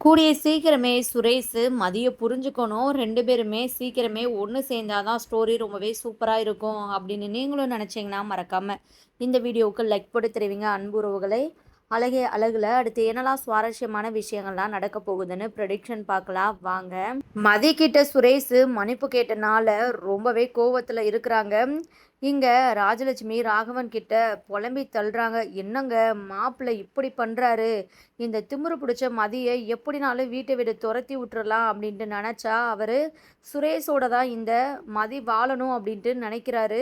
கூடிய சீக்கிரமே சுரேஷு மதிய புரிஞ்சுக்கணும். 2 பேருமே சீக்கிரமே ஒண்ணு சேர்ந்தா தான் ஸ்டோரி ரொம்பவே சூப்பரா இருக்கும் அப்படின்னு நீங்களும் நினைச்சீங்கன்னா, மறக்காம இந்த வீடியோவுக்கு லைக் போட்டு தெரிவிங்க அன்பு உறவுகளே. அழகே அழகுல அடுத்து என்னலாம் சுவாரஸ்யமான விஷயங்கள்லாம் நடக்க போகுதுன்னு ப்ரெடிக்ஷன் பார்க்கலாம் வாங்க. மதி கிட்ட சுரேஷு மன்னிப்பு கேட்டனால ரொம்பவே கோவத்துல இருக்கிறாங்க. இங்க ராஜலட்சுமி ராகவன் கிட்ட புலம்பி தள்ளுறாங்க. என்னங்க மாப்பிள்ளை இப்படி பண்றாரு, இந்த திமிரு பிடிச்ச மதியை எப்படினாலும் வீட்டை விட்டு துரத்தி விட்டுறலாம் அப்படின்ட்டு நினச்சா அவர் சுரேஷோட தான் இந்த மதி வாழணும் அப்படின்ட்டு நினைக்கிறாரு.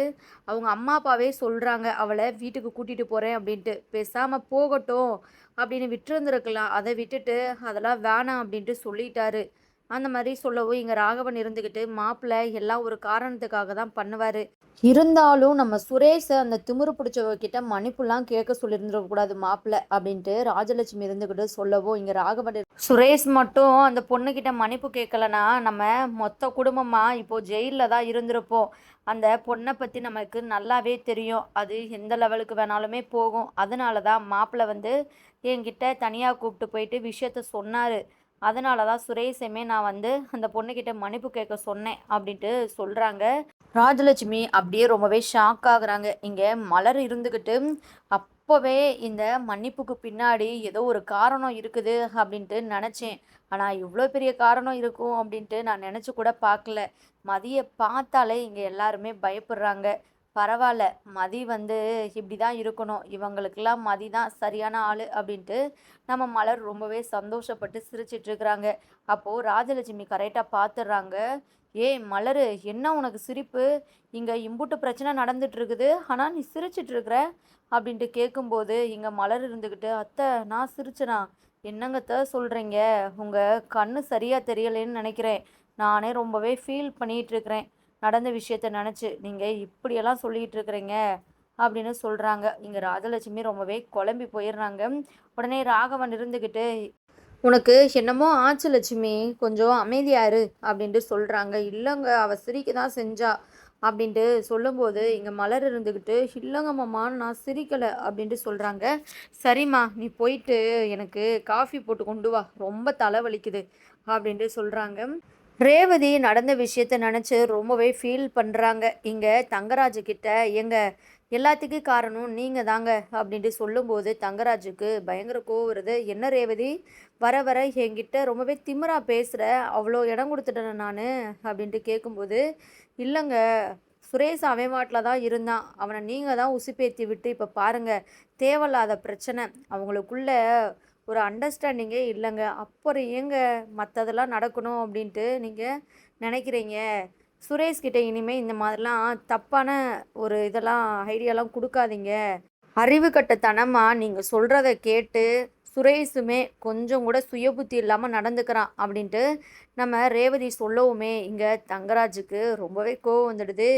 அவங்க அம்மா அப்பாவே சொல்கிறாங்க அவளை வீட்டுக்கு கூட்டிகிட்டு போகிறேன் அப்படின்ட்டு, பேசாமல் போகட்டும் அப்படின்னு விட்டுருந்துருக்கலாம். அதை விட்டுட்டு அதெல்லாம் வேணாம் அப்படின்ட்டு சொல்லிட்டாரு. அந்த மாதிரி சொல்லவும் இங்கே ராகவன் இருந்துக்கிட்டு மாப்பிள்ளை எல்லாம் ஒரு காரணத்துக்காக தான் பண்ணுவார், இருந்தாலும் நம்ம சுரேஷை அந்த திமிரு பிடிச்சவகிட்ட மன்னிப்புலாம் கேட்க சொல்லியிருந்துடக்கூடாது மாப்பிள்ளை அப்படின்ட்டு ராஜலட்சுமி இருந்துக்கிட்டு சொல்லவும் இங்கே ராகவன் சுரேஷ் மட்டும் அந்த பொண்ணுக்கிட்ட மன்னிப்பு கேட்கலனா நம்ம மொத்த குடும்பமாக இப்போது ஜெயிலில் தான் இருந்திருப்போம். அந்த பொண்ணை பற்றி நமக்கு நல்லாவே தெரியும், அது எந்த லெவலுக்கு வேணாலுமே போகும். அதனால தான் மாப்பிள்ளை வந்து என்கிட்ட தனியாக கூப்பிட்டு போயிட்டு விஷயத்த சொன்னார். அதனால தான் சுரேஷையுமே நான் வந்து அந்த பொண்ணுக்கிட்ட மன்னிப்பு கேட்க சொன்னேன் அப்படின்ட்டு சொல்கிறாங்க. ராஜலட்சுமி அப்படியே ரொம்பவே ஷாக் ஆகுறாங்க. இங்கே மலர் இருந்துக்கிட்டு அப்போவே இந்த மன்னிப்புக்கு பின்னாடி ஏதோ ஒரு காரணம் இருக்குது அப்படின்ட்டு நினச்சேன். ஆனால் இவ்வளோ பெரிய காரணம் இருக்கும் அப்படின்ட்டு நான் நினச்சி கூட பார்க்கல. மதியை பார்த்தாலே இங்கே எல்லாருமே பயப்படுறாங்க. பரவாயில்ல, மதி வந்து இப்படி தான் இருக்கணும், இவங்களுக்கெல்லாம் மதி தான் சரியான ஆள் அப்படின்ட்டு நம்ம மலர் ரொம்பவே சந்தோஷப்பட்டு சிரிச்சிட்ருக்குறாங்க. அப்போது ராஜலட்சுமி கரெக்டாக பார்த்துடுறாங்க. ஏய் மலரு, என்ன உனக்கு சிரிப்பு? இங்கே இம்புட்டு பிரச்சனை நடந்துட்டு இருக்குது, ஆனால் நீ சிரிச்சிட்ருக்குற அப்படின்ட்டு கேட்கும்போது இங்கே மலர் இருந்துக்கிட்டு, அத்தை நான் சிரிச்சனா? என்னங்கத்த சொல்கிறீங்க? உங்கள் கண்ணு சரியாக தெரியலேன்னு நினைக்கிறேன். நானே ரொம்பவே ஃபீல் பண்ணிகிட்ருக்கிறேன் நடந்த விஷயத்த நினச்சி, நீங்கள் இப்படியெல்லாம் சொல்லிகிட்டு இருக்கிறீங்க அப்படின்னு சொல்கிறாங்க. இங்கே ராஜலட்சுமி ரொம்பவே குழம்பி போயிடுறாங்க. உடனே ராகவன் இருந்துக்கிட்டு, உனக்கு என்னமோ ஆச்சு லட்சுமி, கொஞ்சம் அமைதியாரு அப்படின்ட்டு சொல்கிறாங்க. இல்லைங்க, அவள் சிரிக்க தான் செஞ்சா அப்படின்ட்டு சொல்லும்போது இங்கே மலர் இருந்துக்கிட்டு, இல்லைங்க மாமா நான் சிரிக்கலை அப்படின்ட்டு சொல்கிறாங்க. சரிம்மா, நீ போயிட்டு எனக்கு காஃபி போட்டு கொண்டு வா, ரொம்ப தலைவலிக்குது அப்படின்ட்டு சொல்கிறாங்க. ரேவதி நடந்த விஷயத்த நினச்சி ரொம்பவே ஃபீல் பண்ணுறாங்க. இங்கே தங்கராஜு கிட்ட, எங்க எல்லாத்துக்கும் காரணம் நீங்கள் தாங்க அப்படின்ட்டு சொல்லும்போது தங்கராஜுக்கு பயங்கர கோவம் வருது. என்ன ரேவதி, வர வர என்கிட்ட ரொம்பவே திமிரா பேசுகிற, அவ்வளோ இடம் கொடுத்துட்டேன் நான் அப்படின்ட்டு கேட்கும்போது, இல்லைங்க சுரேஷ் அவன் வாட்டில் தான் இருந்தான், அவனை நீங்கள் தான் உசுப்பேற்றி விட்டு இப்போ பாருங்கள் தேவையில்லாத பிரச்சனை, அவங்களுக்குள்ள ஒரு அண்டர்ஸ்டாண்டிங்கே இல்லைங்க, அப்புறம் ஏங்க மற்றதெல்லாம் நடக்கணும் அப்படின்ட்டு நீங்கள் நினைக்கிறீங்க? சுரேஷ்கிட்ட இனிமேல் இந்த மாதிரிலாம் தப்பான ஒரு இதெல்லாம் ஐடியாலாம் கொடுக்காதீங்க. அறிவு கட்டத்தனமாக நீங்கள் சொல்கிறத கேட்டு சுரேஷுமே கொஞ்சம் கூட சுய புத்தி இல்லாமல் நடந்துக்கிறான் அப்படின்ட்டு நம்ம ரேவதி சொல்லவுமே இங்கே தங்கராஜுக்கு ரொம்பவே கோவம் வந்துடுது.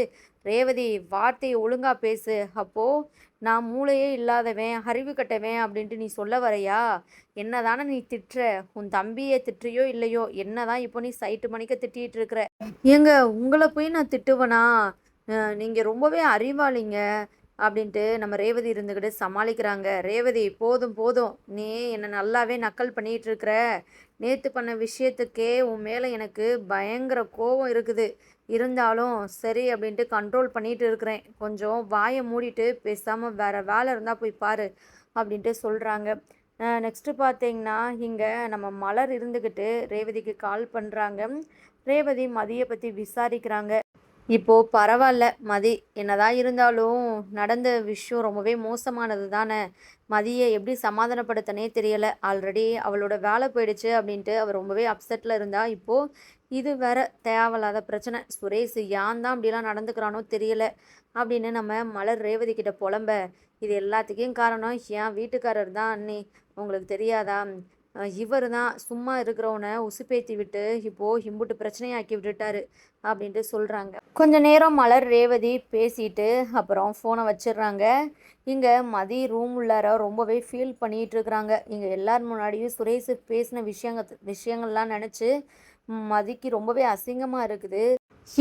ரேவதி, வார்த்தையை ஒழுங்காக பேசு. அப்போது நான் மூளையே இல்லாதவன் அறிவு கட்டவன் அப்படின்ட்டு நீ சொல்ல வரையா? என்ன தானே நீ திட்டுற, உன் தம்பியை திட்டுறியோ இல்லையோ, என்ன தான் இப்போ நீ சைட்டு மணிக்க திட்டிகிட்டு இருக்கிற? ஏங்க உங்களை போய் நான் திட்டுவனா? நீங்கள் ரொம்பவே அறிவாளிங்க அப்படின்ட்டு நம்ம ரேவதி இருந்துக்கிட்டு சமாளிக்கிறாங்க. ரேவதி, போதும் போதும், நீ என்னை நல்லாவே நக்கல் பண்ணிகிட்டு இருக்கிற. நேற்று பண்ண விஷயத்துக்கே உன் மேலே எனக்கு பயங்கர கோபம் இருக்குது, இருந்தாலும் சரி அப்படின்ட்டு கண்ட்ரோல் பண்ணிகிட்டு இருக்கிறேன். கொஞ்சம் வாயை மூடிட்டு பேசாமல் வேறு வேலை இருந்தால் போய் பாரு அப்படின்ட்டு சொல்கிறாங்க. நெக்ஸ்ட்டு பார்த்தீங்கன்னா இங்கே நம்ம மலர் இருந்துக்கிட்டு ரேவதிக்கு கால் பண்ணுறாங்க. ரேவதி மதியை பற்றி விசாரிக்கிறாங்க. இப்போது பரவாயில்ல மதி, என்னதான் இருந்தாலும் நடந்த விஷயம் ரொம்பவே மோசமானது தானே. மதியை எப்படி சமாதானப்படுத்தனே தெரியலை. ஆல்ரெடி அவளோட வேலை போயிடுச்சு அப்படின்ட்டு அவள் ரொம்பவே அப்செட்டில் இருந்தா. இப்போது இது வேற தேவையில்லாத பிரச்சனை. சுரேஷ் ஏன் தான் அப்படிலாம் நடந்துக்கிறானோ தெரியல அப்படின்னு நம்ம மலர் ரேவதி கிட்ட புலம்ப, இது எல்லாத்துக்கும் காரணம் என் வீட்டுக்காரர் தான் அண்ணி, உங்களுக்கு தெரியாதா? இவர் தான் சும்மா இருக்கிறவனை உசுப்பேத்தி விட்டு இப்போது இம்புட்டு பிரச்சனையாக்கி விட்டுட்டாரு அப்படின்ட்டு சொல்கிறாங்க. கொஞ்ச நேரம் மலர் ரேவதி பேசிட்டு அப்புறம் ஃபோனை வச்சிடுறாங்க. இங்கே மதி ரூம் உள்ளார ரொம்பவே ஃபீல் பண்ணிகிட்டு இருக்கிறாங்க. இங்கே எல்லார் முன்னாடியும் சுரேஷ் பேசின விஷயங்கள்லாம் நினச்சி மதிக்கு ரொம்பவே அசிங்கமாக இருக்குது.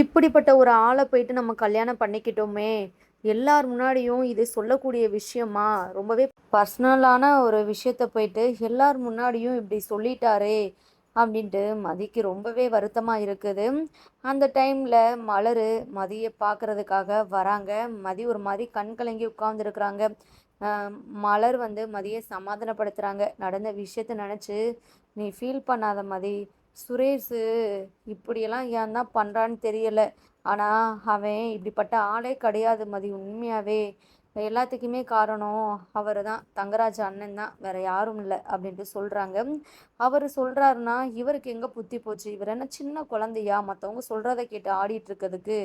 இப்படிப்பட்ட ஒரு ஆளை போயிட்டு நம்ம கல்யாணம் பண்ணிக்கிட்டோமே, எல்லார் முன்னாடியும் இது சொல்லக்கூடிய விஷயமா, ரொம்பவே பர்சனலான ஒரு விஷயத்த போயிட்டு எல்லார் முன்னாடியும் இப்படி சொல்லிட்டாரே அப்படின்ட்டு மதிக்கு ரொம்பவே வருத்தமாக இருக்குது. அந்த டைமில் மலர் மதியை பார்க்குறதுக்காக வராங்க. மதி ஒரு மாதிரி கண் கலங்கி உட்காந்துருக்குறாங்க. மலர் வந்து மதியை சமாதானப்படுத்துகிறாங்க. நடந்த விஷயத்த நினச்சி நீ ஃபீல் பண்ணாத மதி, சுரேஷு இப்படியெல்லாம் ஏன் தான் பண்ணுறான்னு தெரியல. ஆனால் அவன் இப்படிப்பட்ட ஆளே கிடையாது மதி. உண்மையாகவே எல்லாத்துக்குமே காரணம் அவர் தான், தங்கராஜ் அண்ணன் தான், வேற யாரும் இல்லை அப்படின்ட்டு சொல்கிறாங்க. அவர் சொல்கிறாருன்னா இவருக்கு எங்கே புத்தி போச்சு? இவர் என்ன சின்ன குழந்தையா மற்றவங்க சொல்கிறத கேட்டு ஆடிட்டு இருக்கிறதுக்கு?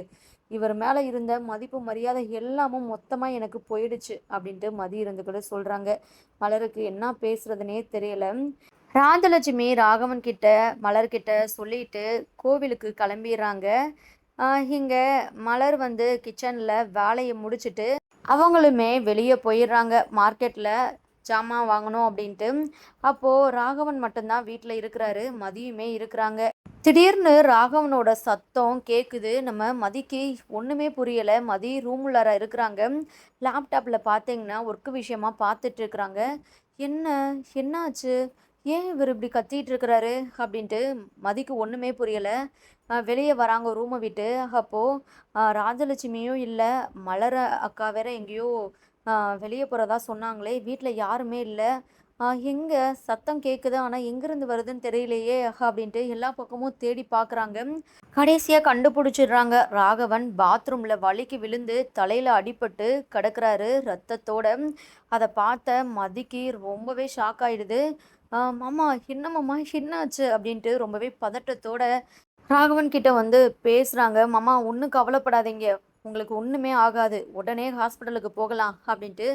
இவர் மேலே இருந்த மதிப்பு மரியாதை எல்லாமும் மொத்தமாக எனக்கு போயிடுச்சு அப்படின்ட்டு மதி இருந்துக்கிட்டு சொல்கிறாங்க. மலருக்கு என்ன பேசுறதுனே தெரியல. ராஜலட்சுமி ராகவன் கிட்ட மலர்கிட்ட சொல்லிட்டு கோவிலுக்கு கிளம்பிடுறாங்க. இங்கே மலர் வந்து கிச்சனில் வேலையை முடிச்சுட்டு அவங்களுமே வெளியே போயிடுறாங்க மார்க்கெட்டில் ஜாமான் வாங்கணும் அப்படின்ட்டு. அப்போது ராகவன் மட்டும்தான் வீட்டில் இருக்கிறாரு, மதியுமே இருக்கிறாங்க. திடீர்னு ராகவனோட சத்தம் கேட்குது. நம்ம மதிக்கு ஒன்றுமே புரியலை. மதி ரூம் உள்ளார இருக்கிறாங்க. லேப்டாப்பில் பார்த்தீங்கன்னா ஒர்க்கு விஷயமா பார்த்துட்டு இருக்கிறாங்க. என்ன என்னாச்சு, ஏன் இவர் இப்படி கத்திட்டு இருக்கிறாரு அப்படின்ட்டு மதிக்கு ஒன்றுமே புரியலை. வெளியே வராங்க ரூமை விட்டு. அப்போது ராஜலட்சுமியும் இல்லை, மலர அக்கா வேற எங்கேயோ வெளியே போகிறதா சொன்னாங்களே, வீட்டில் யாருமே இல்லை. எங்கே சத்தம் கேட்குது, ஆனால் எங்கேருந்து வருதுன்னு தெரியலையே அப்படின்ட்டு எல்லா பக்கமும் தேடி பார்க்குறாங்க. கடைசியாக கண்டுபிடிச்சிடுறாங்க. ராகவன் பாத்ரூமில் வலிக்கு விழுந்து தலையில் அடிபட்டு கிடக்கிறாரு ரத்தத்தோட. அதை பார்த்த மதிக்கு ரொம்பவே ஷாக் ஆகிடுது. மாமா என்ன மாமா என்னாச்சு அப்படின்ட்டு ரொம்பவே பதட்டத்தோட ராகவன் கிட்ட வந்து பேசுகிறாங்க. மாமா ஒன்றும் கவலைப்படாதீங்க, உங்களுக்கு ஒன்றுமே ஆகாது, உடனே ஹாஸ்பிட்டலுக்கு போகலாம் அப்படின்ட்டு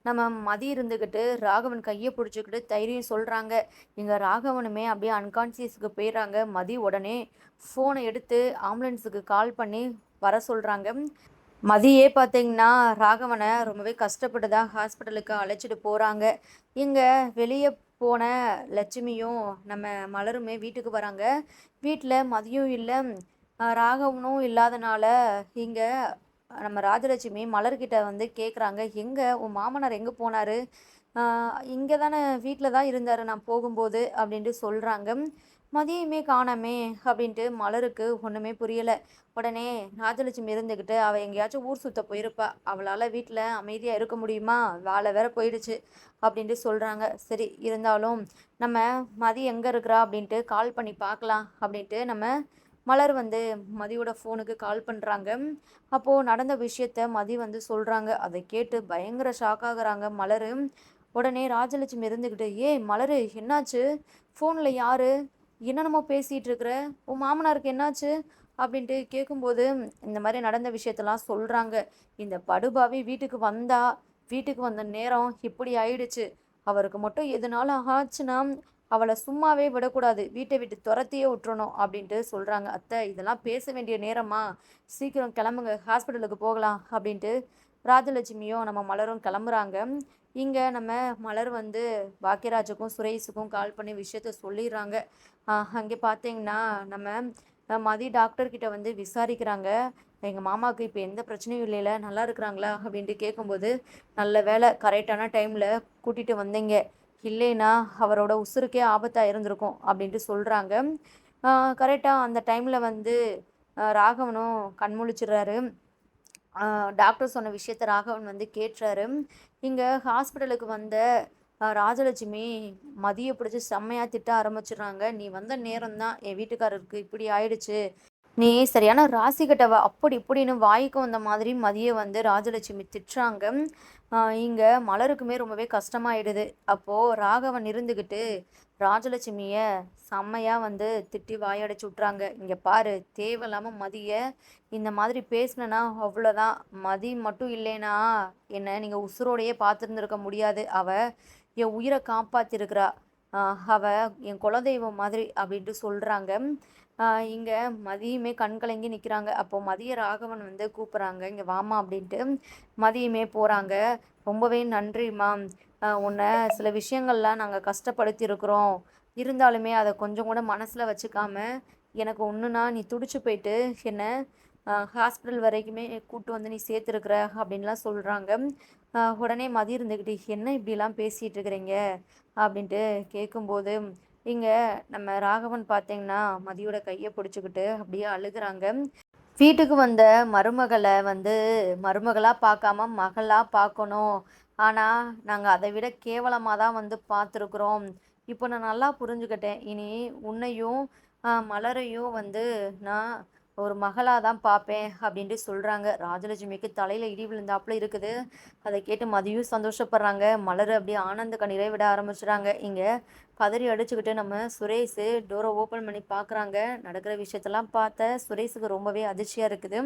நம்ம மதி இருந்துக்கிட்டு ராகவன் கையை பிடிச்சிக்கிட்டு தைரியம் சொல்கிறாங்க. இங்கே ராகவனுமே அப்படியே அன்கான்சியஸுக்கு போயிடுறாங்க. மதி உடனே ஃபோனை எடுத்து ஆம்புலன்ஸுக்கு கால் பண்ணி வர சொல்கிறாங்க. மதியே பார்த்தீங்கன்னா ராகவனை ரொம்பவே கஷ்டப்பட்டு தான் ஹாஸ்பிட்டலுக்கு அழைச்சிட்டு போகிறாங்க. இங்கே வெளியே போன லட்சுமியும் நம்ம மலருமே வீட்டுக்கு வராங்க. வீட்டில் மதியம் இல்லை, ராகவனும் இல்லாதனால இங்கே நம்ம ராஜலட்சுமி மலர்கிட்ட வந்து கேட்குறாங்க, எங்கே உன் மாமனார் எங்கே போனார்? இங்கே தானே வீட்டில் தான் இருந்தார் நான் போகும்போது அப்படின்ட்டு சொல்கிறாங்க. மதியமே காணாமே அப்படின்ட்டு மலருக்கு ஒன்றுமே புரியலை. உடனே ராஜலட்சுமி இருந்துக்கிட்டு அவள் எங்கேயாச்சும் ஊர் சுற்ற போயிருப்பா, அவளால் வீட்டில் அமைதியாக இருக்க முடியுமா, வேலை வேற போயிடுச்சு அப்படின்ட்டு சொல்கிறாங்க. சரி இருந்தாலும் நம்ம மதி எங்கே இருக்கிறா அப்படின்ட்டு கால் பண்ணி பார்க்கலாம் அப்படின்ட்டு நம்ம மலர் வந்து மதியோட ஃபோனுக்கு கால் பண்ணுறாங்க. அப்போது நடந்த விஷயத்த மதி வந்து சொல்கிறாங்க. அதை கேட்டு பயங்கர ஷாக் ஆகுறாங்க மலர். உடனே ராஜலட்சுமி இருந்துக்கிட்டு, ஏய் மலர் என்னாச்சு, ஃபோனில் யார், என்னென்னமோ பேசிகிட்டு இருக்கிற, உன் மாமனாருக்கு என்னாச்சு அப்படின்ட்டு கேட்கும்போது இந்த மாதிரி நடந்த விஷயத்தெல்லாம் சொல்கிறாங்க. இந்த படுபாவி வீட்டுக்கு வந்த நேரம் இப்படி ஆயிடுச்சு, அவருக்கு மட்டும் எதுனாலும் ஆச்சுன்னா அவளை சும்மாவே விடக்கூடாது, வீட்டை விட்டு துரத்தியே விட்டுறணும் அப்படின்ட்டு சொல்கிறாங்க. அத்தை இதெல்லாம் பேச வேண்டிய நேரமா, சீக்கிரம் கிளம்புங்க ஹாஸ்பிட்டலுக்கு போகலாம் அப்படின்ட்டு ராஜலட்சுமியும் நம்ம மலரும் கிளம்புறாங்க. இங்கே நம்ம மலர் வந்து பாக்கியராஜுக்கும் சுரேஷுக்கும் கால் பண்ணி விஷயத்த சொல்லிடுறாங்க. அங்கே பார்த்தீங்கன்னா நம்ம மதி டாக்டர்கிட்ட வந்து விசாரிக்கிறாங்க. எங்கள் மாமாவுக்கு இப்போ எந்த பிரச்சனையும் இல்லைல்ல, நல்லா இருக்கிறாங்களா அப்படின்ட்டு கேட்கும்போது, நல்ல வேலை கரெக்டான டைமில் கூட்டிகிட்டு வந்தீங்க, இல்லைன்னா அவரோட உசுருக்கே ஆபத்தாக இருந்திருக்கும் அப்படின்ட்டு சொல்கிறாங்க. கரெக்டாக அந்த டைமில் வந்து ராகவனும் கண்முழிச்சிடுறாரு. டாக்டர் சொன்ன விஷயத்த ராகவன் வந்து கேட்டுறாரு. இங்கே ஹாஸ்பிட்டலுக்கு வந்த ராஜலட்சுமி மதியை பிடிச்சி செம்மையாக திட்ட ஆரம்பிச்சிடுறாங்க. நீ வந்த நேரம்தான் என் வீட்டுக்காரருக்கு இப்படி ஆயிடுச்சு, நீ சரியான ராசி கட்டவ அப்படி இப்படின்னு வாய்க்கு வந்த மாதிரி மதியை வந்து ராஜலட்சுமி திட்டுறாங்க. இங்கே மலருக்குமே ரொம்பவே கஷ்டமாயிடுது. அப்போது ராகவன் இருந்துக்கிட்டு ராஜலட்சுமியை செம்மையாக வந்து திட்டி வாயடைச்சு விட்றாங்க. இங்கே பாரு, தேவையில்லாமல் மதியை இந்த மாதிரி பேசினேன்னா அவ்வளோதான், மதி மட்டும் இல்லைனா என்னை நீங்கள் உசுரோடையே பார்த்துருந்துருக்க முடியாது, அவள் என் உயிரை காப்பாற்றிருக்கிறா, அவள் என் குலதெய்வம் மாதிரி அப்படின்ட்டு சொல்கிறாங்க. இங்கே மதியுமே கண் கலங்கி நிற்கிறாங்க. அப்போது மதிய ராகவன் வந்து கூப்பிட்றாங்க, இங்கே வாமா அப்படின்ட்டு. மதியமே போகிறாங்க. ரொம்பவே நன்றிம்மா, உன்னை சில விஷயங்கள்லாம் நாங்கள் கஷ்டப்படுத்தியிருக்கிறோம், இருந்தாலுமே அதை கொஞ்சம் கூட மனசில் வச்சுக்காம எனக்கு ஒன்றுனா நீ துடிச்சு போயிட்டு என்னை ஹாஸ்பிட்டல் வரைக்குமே கூப்பிட்டு வந்து நீ சேர்த்துருக்குற அப்படின்லாம் சொல்கிறாங்க. உடனே மதி இருந்துக்கிட்டு என்ன இப்படிலாம் பேசிகிட்டு இருக்கிறீங்க அப்படின்ட்டு கேட்கும்போது, இங்க நம்ம ராகவன் பார்த்தீங்கன்னா, மதியோட கைய பிடிச்சுக்கிட்டு அப்படியே அழுகுறாங்க. வீட்டுக்கு வந்த மருமகள வந்து மருமகளா பார்க்காம மகளா பார்க்கணும். ஆனா, நாங்க அத விட கேவலமா தான் வந்து பார்த்துருக்குறோம். இப்போ நான் நல்லா புரிஞ்சுக்கிட்டேன். இனி உன்னையும், மலரையும் வந்து நான் ஒரு மகளா தான் பார்ப்பேன் அப்படின்ட்டு சொல்றாங்க. ராஜலட்சுமிக்கு தலையில இடி விழுந்தாப்புல இருக்குது. அத கேட்டு மதியும் சந்தோஷப்படுறாங்க. மலரு அப்படியே ஆனந்த கண்ணீரை விட ஆரம்பிச்சுறாங்க. இங்க கதறி அடிச்சுக்கிட்டு நம்ம சுரேஷு டோர ஓப்பன் பண்ணி பார்க்குறாங்க. நடக்கிற விஷயத்தெல்லாம் பார்த்த சுரேஷுக்கு ரொம்பவே அதிர்ச்சியா இருக்குது.